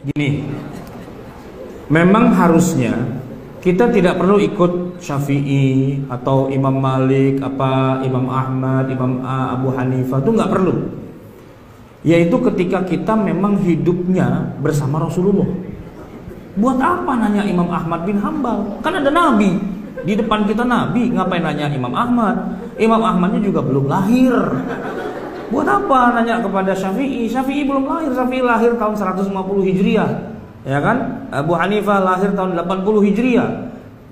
Gini, memang harusnya kita tidak perlu ikut Syafi'i atau Imam Malik, Imam Ahmad, Imam Abu Hanifah, itu nggak perlu. Yaitu ketika kita memang hidupnya bersama Rasulullah. Buat apa nanya Imam Ahmad bin Hambal? Kan ada Nabi di depan kita, Nabi, ngapain nanya Imam Ahmad? Imam Ahmadnya juga belum lahir. Buat apa nanya kepada Syafi'i? Syafi'i belum lahir. Syafi'i lahir tahun 150 Hijriah, ya kan? Abu Hanifah lahir tahun 80 Hijriah.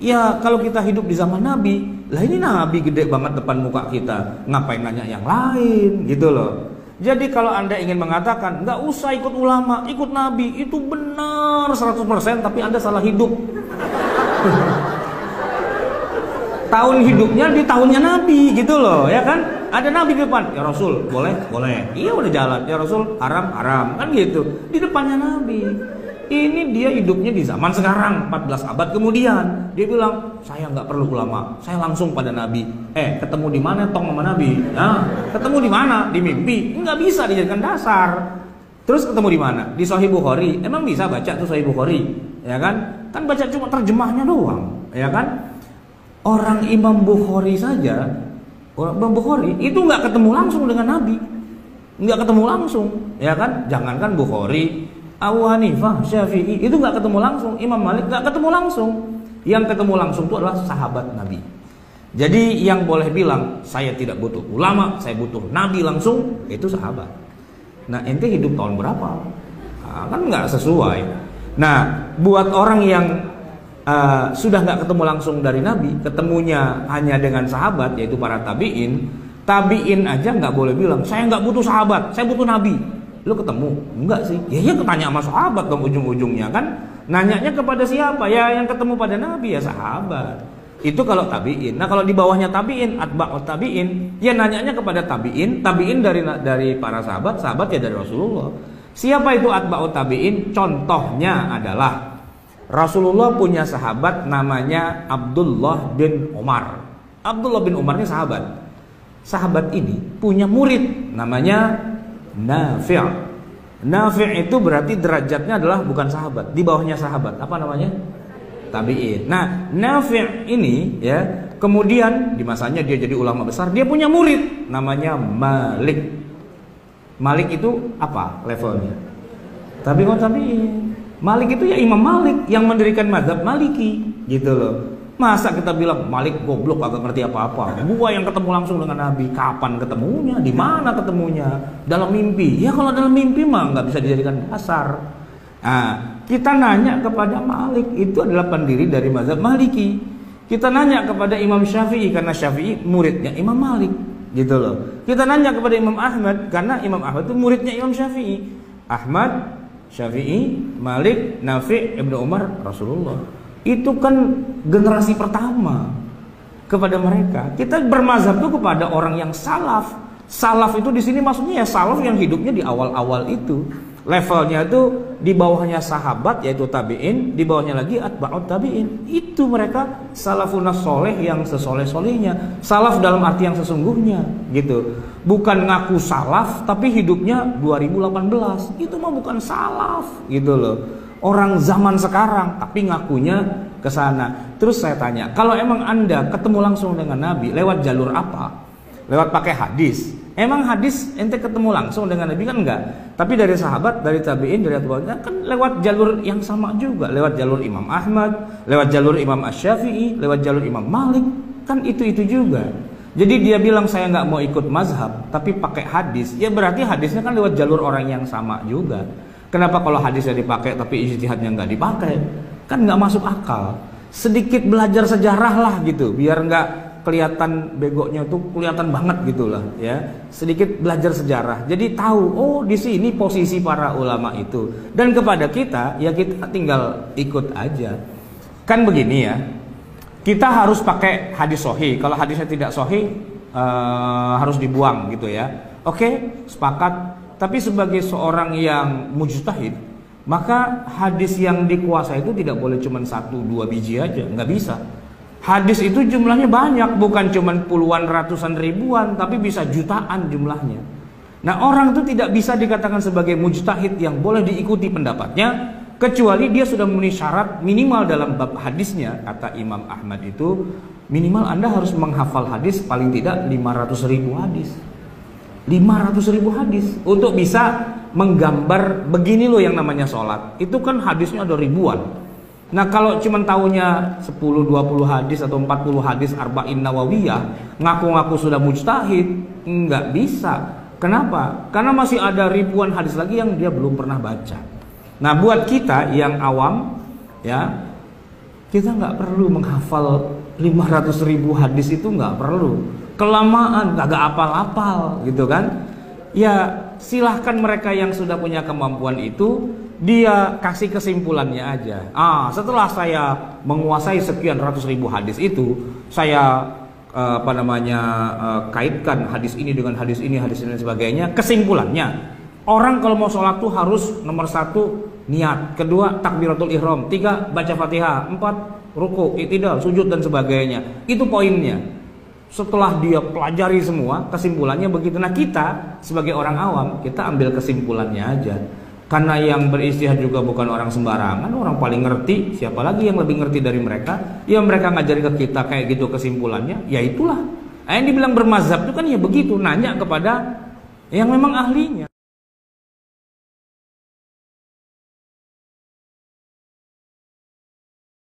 Ya kalau kita hidup di zaman Nabi, lah ini Nabi gede banget depan muka kita, ngapain nanya yang lain, gitu loh. Jadi kalau Anda ingin mengatakan nggak usah ikut ulama, ikut Nabi, itu benar 100%, tapi Anda salah hidup. Tahun hidupnya di tahunnya Nabi, gitu loh, ya kan? Ada Nabi di depan, ya Rasul, boleh, boleh. Iya udah jalan, ya Rasul, haram, haram, kan gitu. Di depannya Nabi. Ini dia hidupnya di zaman sekarang, 14 abad kemudian. Dia bilang, saya nggak perlu ulama, saya langsung pada Nabi. Ketemu di mana tong sama Nabi? Nah, ketemu di mana? Di mimpi. Nggak bisa dijadikan dasar. Terus ketemu di mana? Di Sahih Bukhari. Emang bisa baca tuh Sahih Bukhari, ya kan? Kan baca cuma terjemahnya doang, ya kan? Orang Imam Bukhari saja, orang Imam Bukhari itu nggak ketemu langsung dengan Nabi, nggak ketemu langsung, ya kan? Jangankan Bukhari, Abu Hanifah, Syafi'i itu nggak ketemu langsung, Imam Malik nggak ketemu langsung. Yang ketemu langsung itu adalah sahabat Nabi. Jadi yang boleh bilang saya tidak butuh ulama, saya butuh Nabi langsung, itu sahabat. Nah ente hidup tahun berapa? Nah, kan nggak sesuai. Nah buat orang yang sudah nggak ketemu langsung dari Nabi, ketemunya hanya dengan sahabat, yaitu para tabiin. Tabiin aja nggak boleh bilang saya nggak butuh sahabat, saya butuh Nabi. Lu ketemu? Enggak sih. Ya ketanya sama sahabat dong ujung-ujungnya kan. Nanyanya kepada siapa? Ya yang ketemu pada Nabi, ya sahabat. Itu kalau tabiin. Nah kalau di bawahnya tabiin, atba'ut tabiin, ya nanyanya kepada tabiin. Tabiin dari para sahabat, sahabat ya dari Rasulullah. Siapa itu atba'ut tabiin? Contohnya adalah Rasulullah punya sahabat namanya Abdullah bin Umar. Abdullah bin Umar ini sahabat. Sahabat ini punya murid namanya Nafi'. Nafi' itu berarti derajatnya adalah bukan sahabat, di bawahnya sahabat. Apa namanya? Tabi'in. Nah, Nafi' ini ya, kemudian di masanya dia jadi ulama besar, dia punya murid namanya Malik. Malik itu apa levelnya? Tabi'in. Malik itu ya Imam Malik yang mendirikan mazhab Maliki, gitu loh. Masa kita bilang Malik goblok agak ngerti apa-apa. Gua yang ketemu langsung dengan Nabi. Kapan ketemunya? Di mana ketemunya? Dalam mimpi. Ya kalau dalam mimpi mah nggak bisa dijadikan dasar. Nah, kita nanya kepada Malik, itu adalah pendiri dari mazhab Maliki. Kita nanya kepada Imam Syafi'i karena Syafi'i muridnya Imam Malik, gitu loh. Kita nanya kepada Imam Ahmad karena Imam Ahmad itu muridnya Imam Syafi'i. Ahmad, Syafi'i, Malik, Nafi', Ibnu Umar, Rasulullah. Itu kan generasi pertama kepada mereka. Kita bermazhab itu kepada orang yang salaf. Salaf itu di sini maksudnya ya salaf yang hidupnya di awal-awal itu. Levelnya itu di bawahnya sahabat yaitu tabi'in, di bawahnya lagi atba'ut tabi'in. Itu mereka salafun soleh yang sesoleh-solehnya. Salaf dalam arti yang sesungguhnya, gitu. Bukan ngaku salaf tapi hidupnya 2018. Itu mah bukan salaf, gitu loh. Orang zaman sekarang tapi ngakunya ke sana. Terus saya tanya, kalau emang Anda ketemu langsung dengan Nabi lewat jalur apa? Lewat pakai hadis. Emang hadis ente ketemu langsung dengan Nabi kan enggak? Tapi dari sahabat, dari tabi'in, dari atba'utnya kan lewat jalur yang sama juga. Lewat jalur Imam Ahmad, lewat jalur Imam Asy-Syafi'i, lewat jalur Imam Malik, kan itu juga. Jadi dia bilang saya nggak mau ikut mazhab tapi pakai hadis. Ya berarti hadisnya kan lewat jalur orang yang sama juga. Kenapa kalau hadisnya dipakai tapi ijtihadnya nggak dipakai? Kan nggak masuk akal. Sedikit belajar sejarah lah gitu, biar nggak kelihatan begonya tuh kelihatan banget gitulah ya. Sedikit belajar sejarah. Jadi tahu oh di sini posisi para ulama itu. Dan kepada kita ya kita tinggal ikut aja. Kan begini ya. Kita harus pakai hadis sahih. Kalau hadisnya tidak sahih harus dibuang gitu ya. Oke, sepakat. Tapi sebagai seorang yang mujtahid, maka hadis yang dikuasai itu tidak boleh cuma 1-2 biji aja, nggak bisa. Hadis itu jumlahnya banyak, bukan cuma puluhan, ratusan, ribuan, tapi bisa jutaan jumlahnya. Nah orang itu tidak bisa dikatakan sebagai mujtahid yang boleh diikuti pendapatnya kecuali dia sudah memenuhi syarat minimal dalam bab hadisnya. Kata Imam Ahmad itu minimal Anda harus menghafal hadis paling tidak 500.000 hadis. 500.000 hadis untuk bisa menggambar begini loh yang namanya sholat. Itu kan hadisnya ada ribuan. Nah kalau cuma tahunya 10, 20 hadis atau 40 hadis Arba'in Nawawiyah, ngaku-ngaku sudah mujtahid, nggak bisa. Kenapa? Karena masih ada ribuan hadis lagi yang dia belum pernah baca. Nah buat kita yang awam, ya kita nggak perlu menghafal 500.000 hadis, itu nggak perlu. Kelamaan, kagak apal-apal gitu kan. Ya silahkan mereka yang sudah punya kemampuan itu, dia kasih kesimpulannya aja. Setelah saya menguasai sekian ratus ribu hadis itu, saya kaitkan hadis ini dengan hadis ini dan sebagainya. Kesimpulannya, orang kalau mau sholat tuh harus nomor 1 niat, kedua takbiratul ihram, 3 baca Fatihah, 4 ruku, i'tidal, sujud dan sebagainya. Itu poinnya. Setelah dia pelajari semua, kesimpulannya begitu. Nah kita sebagai orang awam, kita ambil kesimpulannya aja. Karena yang beristihad juga bukan orang sembarangan, orang paling ngerti. Siapa lagi yang lebih ngerti dari mereka? Ya mereka ngajari ke kita kayak gitu kesimpulannya. Ya itulah. Yang dibilang bermazhab itu kan ya begitu, nanya kepada yang memang ahlinya.